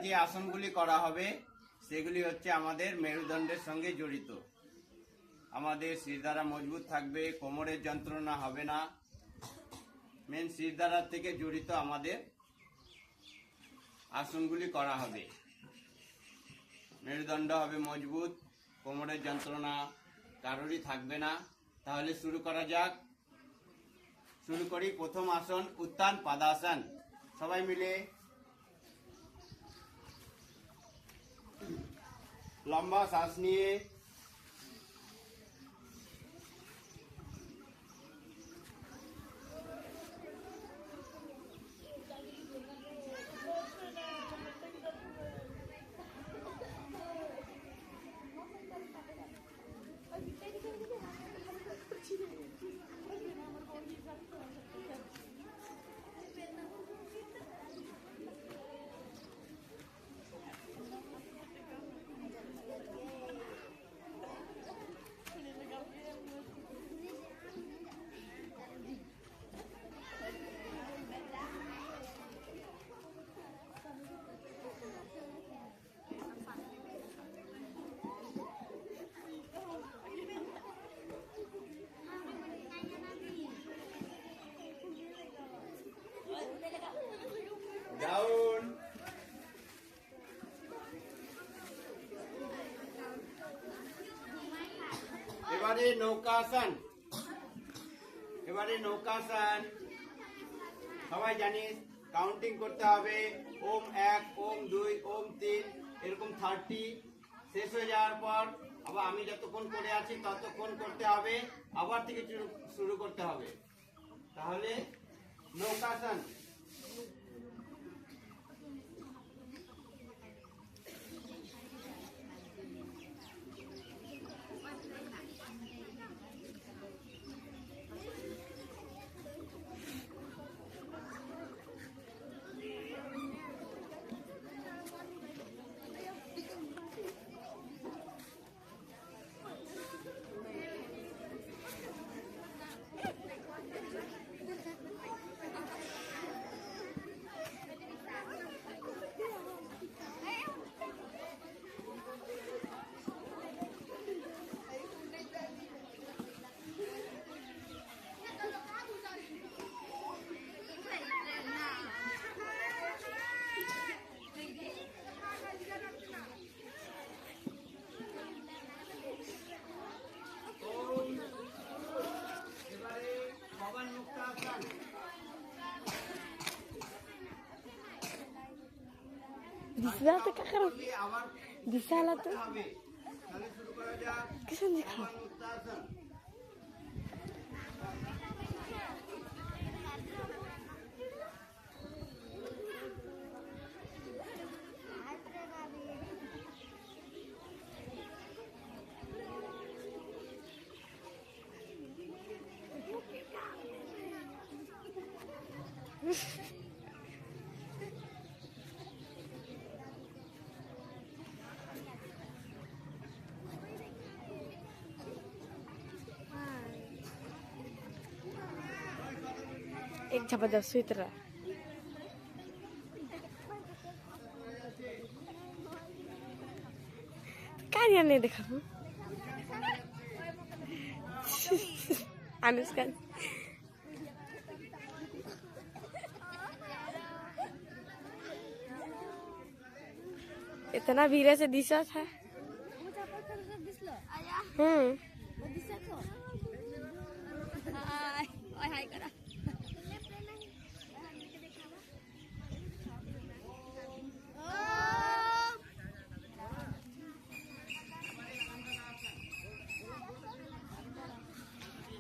যে আসনগুলি করা হবে সেগুলি হচ্ছে আমাদের মেরুদণ্ডের সঙ্গে জড়িত। আমাদের শিরদাঁড়া মজবুত থাকবে, কোমরের যন্ত্রণা হবে না। মেন শিরদাঁড়ার থেকে জড়িত আমাদের আসনগুলি করা হবে। মেরুদণ্ড হবে মজবুত, কোমরের যন্ত্রণা কারোরই থাকবে না। তাহলে শুরু করা যাক। শুরু করি। প্রথম আসন উত্তান পাদাসন। সবাই মিলে লম্বা শ্বাস নিয়ে ডাউন। এবারে নৌকাসন। সবাই জানিস কাউন্টিং করতে হবে। ওম 1, ওম 2, ওম 3, এরকম 30। শেষ হয়ে যাওয়ার পর আবার আমি যতক্ষণ করে আছি ততক্ষণ করতে হবে, আবার থেকে শুরু করতে হবে। তাহলে নৌকাসন। Disala tuh kakak, disala tuh. Kesan dikau. एक जबरदस्त स्वीटर कार्य नहीं देखा अनुष्का इतना भीड़ से दिशा था।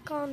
कौन